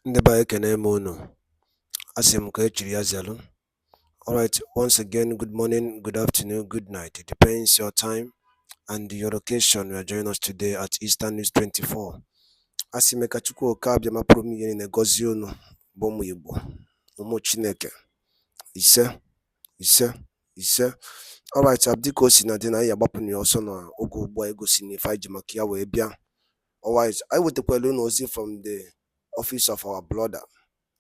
Ndị be anyị ekene m unu. Asị m ka echiri ya zelu. Alright, once again, good morning, good afternoon, good night. It depends your time and your location. You are joining us today at Eastern News 24. Asị m ka Chukwu oke abịa ma pụrụ m ihe na-egozi unu bụ ụmụ Igbo, ụmụ Chineke. Ise, ise, ise. Alright, abdiko si na dị na ya gbapụ na ọsọ na oge ugbu a egosi na ife anyị ji maka ya wee bịa. Alright, I wetakwala unu ozi from the office of our brother.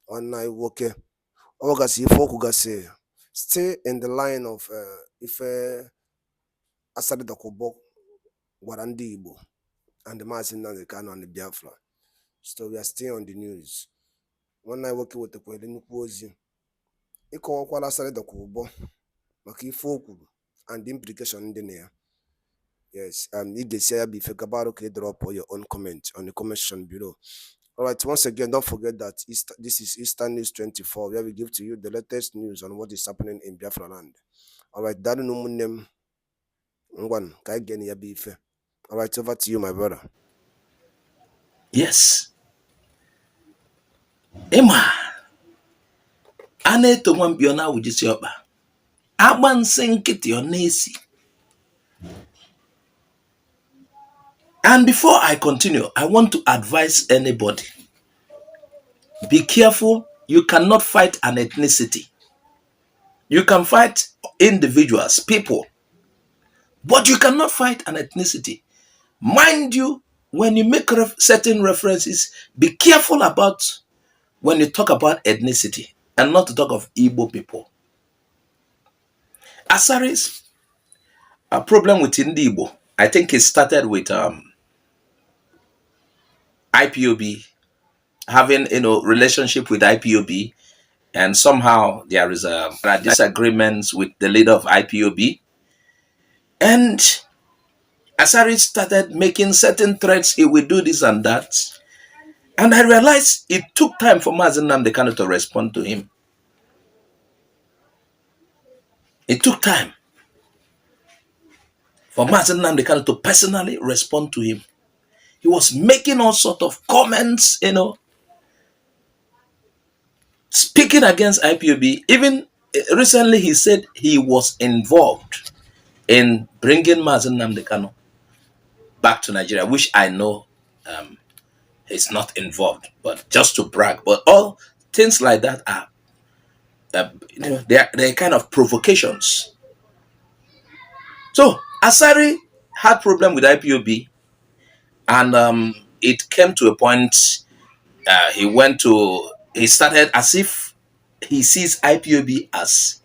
Nwanne anyị nwoke ọ gasị ife okwu gasị stay in the line of ife Asari dukubo gwara ndị Igbo and Maazị Nnamdi Kanu and Biafra. So we are still on the news. Nwanne anyị nwoke wetakwala nnukwu ozi ịkọwakwala Asari dukubo maka ife okwu and the implication dị na ya. Yes, ị ga-esi ya bụ ife gabarụ ka ị drop your own comment on the comment section below. Alright, once again, don't forget that this is Eastern News 24, where we give to you the latest news on what is happening in Biafra land. Alright, Daddy Numunem Ngwan, Kaigeni Yabife. Alright, over to you, my brother. Yes. Emma. Ane to one biona with this yoba. Aban senkit your nasi. And before I continue, I want to advise anybody. Be careful. You cannot fight an ethnicity. You can fight individuals, people, but you cannot fight an ethnicity. Mind you, when you make certain references, be careful about when you talk about ethnicity and not to talk of Igbo people. Asari's a problem with Igbo. I think it started with IPOB having relationship with IPOB, and somehow there is disagreements with the leader of IPOB, and Asari started making certain threats. He will do this and that, and I realized it took time for Maazị Nnamdi Kanu to respond to him. It took time for Maazị Nnamdi Kanu to personally respond to him. He was making all sorts of comments, speaking against IPOB. Even recently, he said he was involved in bringing Maazị Nnamdi Kanu back to Nigeria, which I know he's not involved, but just to brag. But all things like that are, they're kind of provocations. So Asari had problem with IPOB, and it came to a point. He started as if he sees IPOB as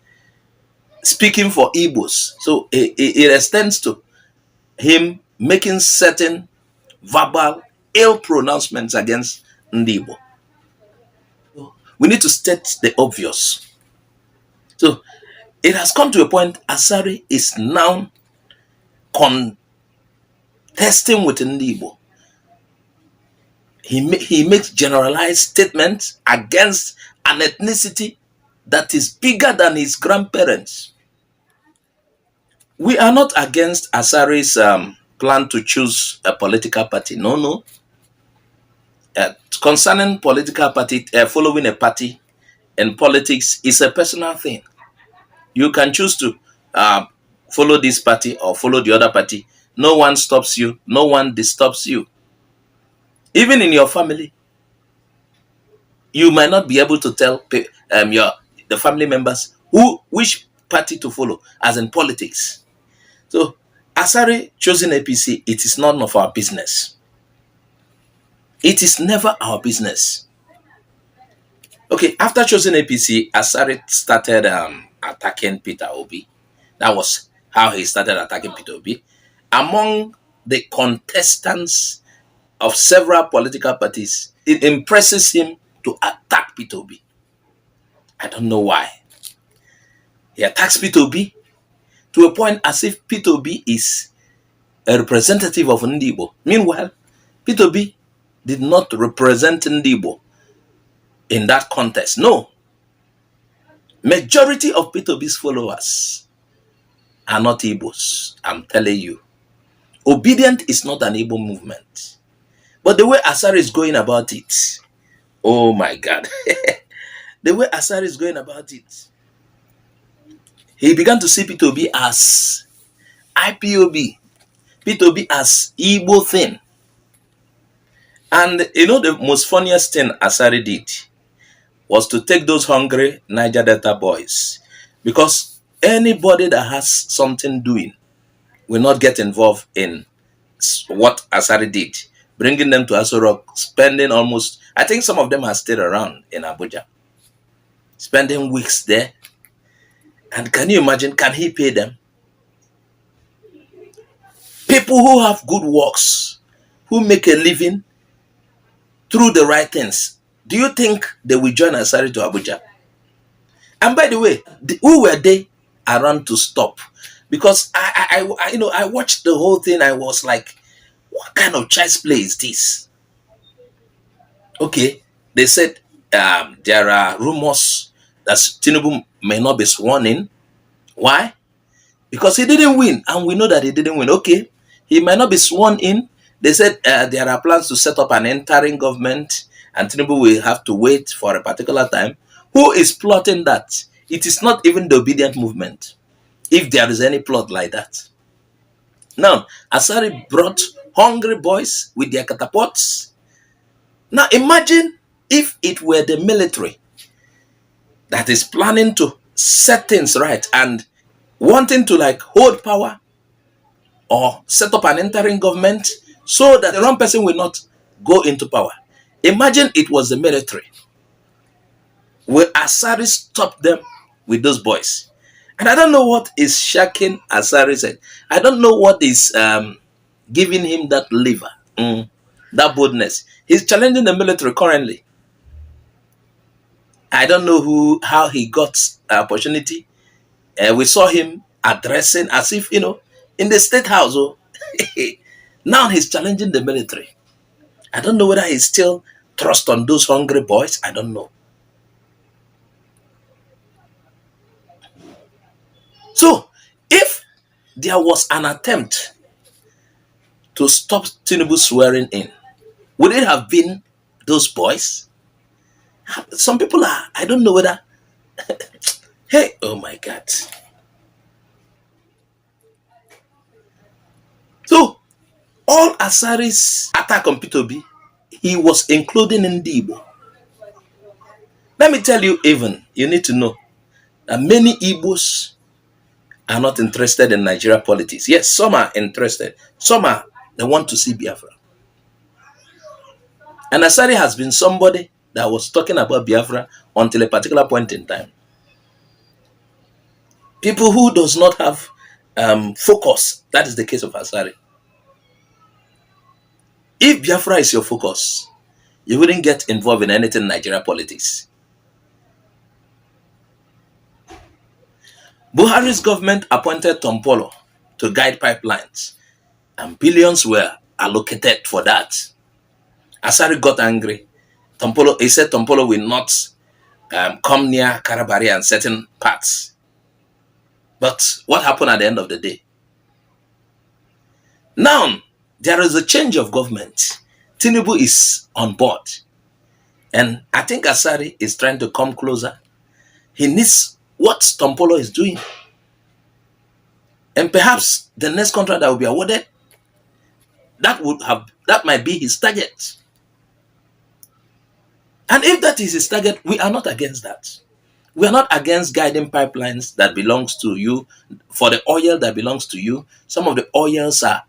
speaking for Igbos. So it extends to him making certain verbal ill pronouncements against Ndibo. We need to state the obvious. So it has come to a point Asari is now contesting with Ndibo. He makes generalized statements against an ethnicity that is bigger than his grandparents. We are not against Asari's plan to choose a political party. No. Concerning political party, following a party in politics is a personal thing. You can choose to follow this party or follow the other party. No one stops you. No one disturbs you. Even in your family, you might not be able to tell the family members which party to follow, as in politics. So Asari choosing APC, it is none of our business. It is never our business. Okay, after choosing APC, Asari started attacking Peter Obi. That was how he started attacking Peter Obi. Among the contestants of several political parties, it impresses him to attack Peter Obi. I don't know why. He attacks Peter Obi to a point as if Peter Obi is a representative of Ndibo. Meanwhile, Peter Obi did not represent Ndibo in that contest. No. Majority of Peter Obi's followers are not Igbos. I'm telling you. Obedient is not an Igbo movement. But the way Asari is going about it, Oh my God. The way Asari is going about it, he began to see P2B as IPOB, P2B as Igbo thing. And you know, the most funniest thing Asari did was to take those hungry Niger Delta boys, because anybody that has something doing will not get involved in what Asari did, bringing them to Aso, spending almost, I think some of them are still around in Abuja, spending weeks there. And can you imagine, can he pay them? People who have good works, who make a living through the right things, do you think they will join Asari to Abuja? And by the way, who were they around to stop? Because I watched the whole thing. I was like, what kind of child's play is this? Okay, they said there are rumors that Tinubu may not be sworn in. Why? Because he didn't win, and we know that he didn't win. Okay, he might not be sworn in. They said there are plans to set up an interim government, and Tinubu will have to wait for a particular time. Who is plotting that? It is not even the obedient movement, if there is any plot like that. Now, Asari brought hungry boys with their catapults. Now, imagine if it were the military that is planning to set things right and wanting to like hold power or set up an interim government so that the wrong person will not go into power. Imagine it was the military. Will Asari stop them with those boys? And I don't know what is shaking Asari said. I don't know what is giving him that liver, that boldness. He's challenging the military currently. I don't know how he got opportunity. We saw him addressing as if, in the state house. Oh, now he's challenging the military. I don't know whether he's still thrust on those hungry boys. I don't know. So, if there was an attempt to stop Tinubu swearing in, would it have been those boys? Some people are, I don't know whether, hey, oh my God. So, all Asari's attack on P2B, he was including in Igbo. Let me tell you, even, you need to know that many Igbos are not interested in Nigeria politics. Yes, some are interested. Some are, they want to see Biafra. And Asari has been somebody that was talking about Biafra until a particular point in time. People who does not have focus, that is the case of Asari. If Biafra is your focus, you wouldn't get involved in anything in Nigeria politics. Buhari's government appointed Tompolo to guide pipelines, and billions were allocated for that. Asari got angry. He said Tompolo will not come near Karabari and certain parts. But what happened at the end of the day? Now, there is a change of government. Tinubu is on board. And I think Asari is trying to come closer. He needs what Tompolo is doing. And perhaps the next contract that will be awarded, that might be his target. And if that is his target, we are not against that. We are not against guiding pipelines that belongs to you, for the oil that belongs to you. Some of the oils are,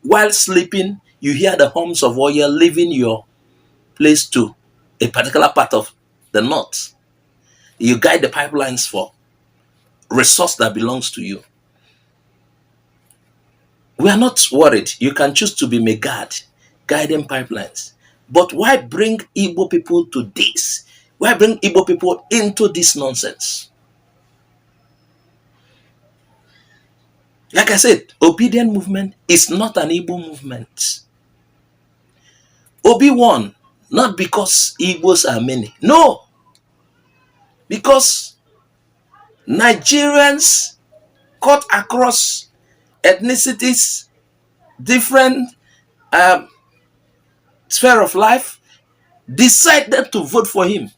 while sleeping, you hear the hums of oil leaving your place to a particular part of the north. You guide the pipelines for resource that belongs to you. We are not worried. You can choose to be Megad, guiding pipelines. But why bring Igbo people to this? Why bring Igbo people into this nonsense? Like I said, obedient movement is not an Igbo movement. Obi won, not because Igbos are many. No. Because Nigerians cut across ethnicities, different sphere of life, decided to vote for him.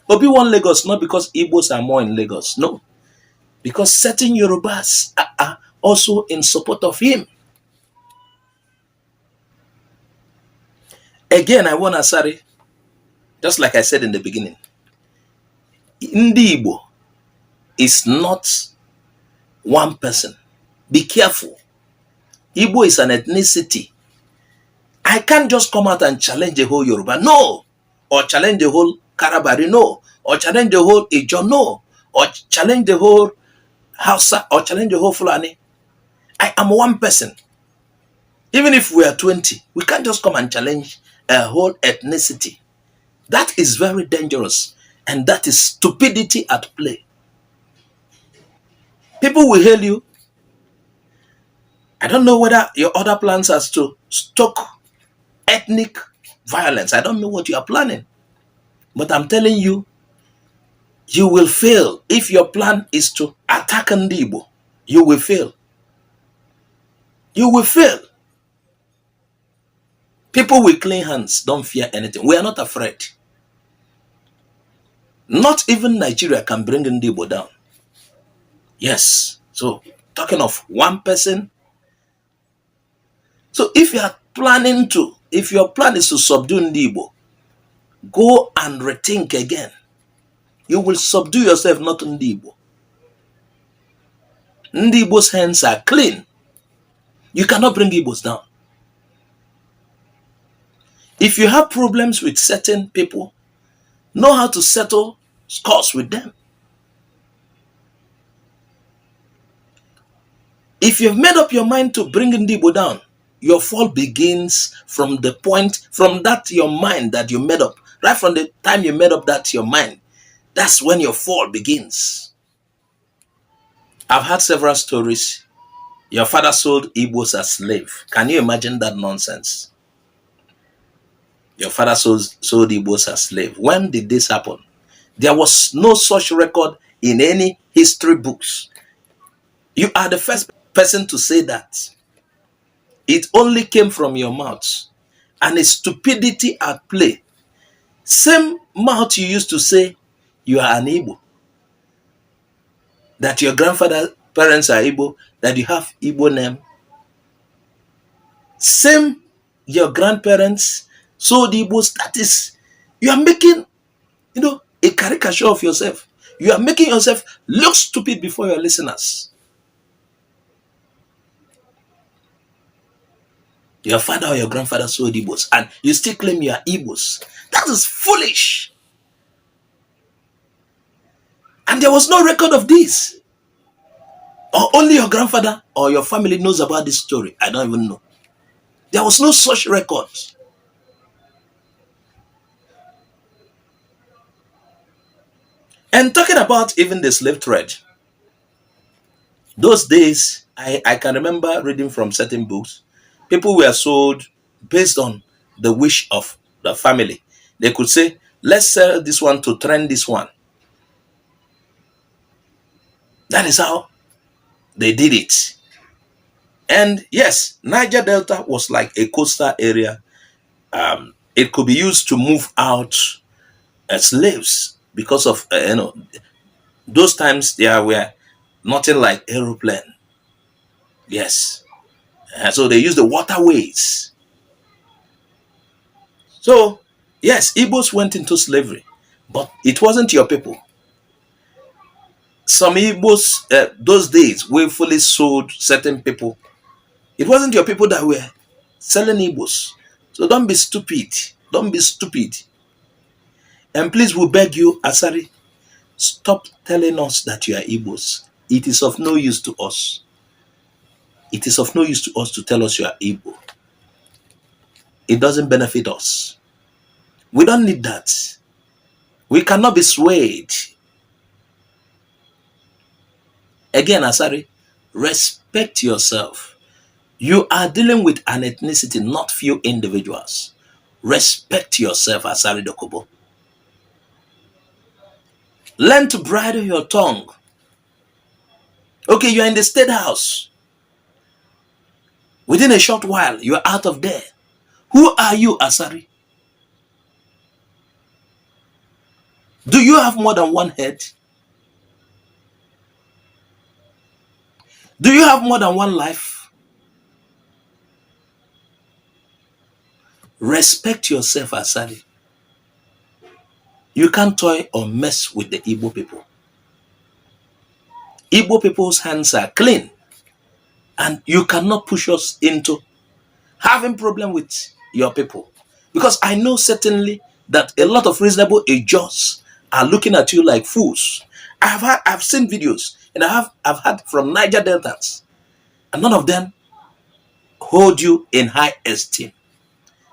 Obi won Lagos not because Igbos are more in Lagos, no, because certain Yorubas are also in support of him. Again, I want Asari, just like I said in the beginning, Ndi Igbo is not one person. Be careful. Igbo is an ethnicity. I can't just come out and challenge the whole Yoruba, no, or challenge the whole Karabari, no, or challenge the whole Ijo, no, or challenge the whole Hausa, or challenge the whole Fulani. I am one person. Even if we are 20, we can't just come and challenge a whole ethnicity. That is very dangerous, and that is stupidity at play. People will hail you. I don't know whether your other plans are to stoke ethnic violence. I don't know what you are planning. But I'm telling you, you will fail. If your plan is to attack Ndibo, you will fail. You will fail. People with clean hands don't fear anything. We are not afraid. Not even Nigeria can bring Ndibo down. Yes. So, talking of one person. So, if you are planning to, if your plan is to subdue Ndibo, go and rethink again. You will subdue yourself, not Ndibo. Ndibo's hands are clean. You cannot bring Igbos down. If you have problems with certain people, know how to settle scores with them. If you've made up your mind to bring Ndibo down, your fall begins from the point, from that your mind that you made up. Right from the time you made up that your mind, that's when your fall begins. I've had several stories. Your father sold Igbos as slave. Can you imagine that nonsense? Your father sold Igbos as slave. When did this happen? There was no such record in any history books. You are the first person to say that. It only came from your mouth. And it's stupidity at play. Same mouth you used to say you are an Igbo, that your grandfather's parents are Igbo, that you have Igbo name. Same your grandparents sold Igbos. That is, you are making, a caricature of yourself. You are making yourself look stupid before your listeners. Your father or your grandfather sold Igbos, and you still claim you are Igbos. That is foolish. And there was no record of this. Or only your grandfather or your family knows about this story. I don't even know. There was no such record. And talking about even the slave trade, those days, I can remember reading from certain books, people were sold based on the wish of the family. They could say, let's sell this one to trend this one. That is how they did it. And yes, Niger Delta was like a coastal area. It could be used to move out slaves because of, those times there were nothing like aeroplane. Yes. So they used the waterways. So, yes, Igbos went into slavery, but it wasn't your people. Some Igbos, those days, willfully sold certain people. It wasn't your people that were selling Igbos. So don't be stupid. Don't be stupid. And please, we beg you, Asari, stop telling us that you are Igbos. It is of no use to us. It is of no use to us to tell us you are Igbo. It doesn't benefit us. We don't need that. We cannot be swayed. Again, Asari, respect yourself. You are dealing with an ethnicity, not few individuals. Respect yourself, Asari Dokubo. Learn to bridle your tongue. Okay, you are in the state house. Within a short while, you are out of there. Who are you, Asari? Do you have more than one head? Do you have more than one life? Respect yourself, Asari. You can't toy or mess with the Igbo people. Igbo people's hands are clean, and you cannot push us into having problem with your people. Because I know certainly that a lot of reasonable Igbos are looking at you like fools. I've seen videos, and I've heard from Niger Deltans, and none of them hold you in high esteem.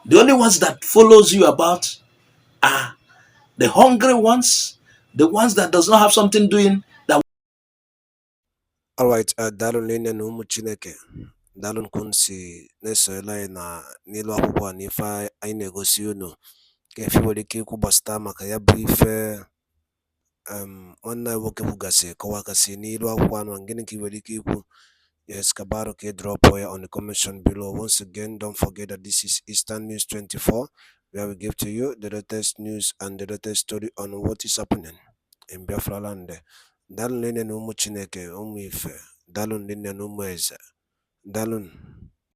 The only ones that follows you about are the hungry ones, the ones that does not have something doing that. Alright, daalụ nne na ụmụ Chineke. Daalụ nke unu si na-esonyere anyị na n'elu akwụkwọ a na ife anyị na-egosi unu ka efe nwere ike ikwu gbasata maka ya bụ ife nwanne anyị nwoke kwugasị kọwagasị n'ilu akwụkwọ anụ gịnị ka ị nwere ike ikwu. Yes, Kabaro K drop here on the comment below. Once again, don't forget that this is Eastern News 24, where we give to you the latest news and the latest story on what is happening in Biafra land. Dalun nene no umu Chineke, umu ife. Dalun nene no umu eze. Dalun.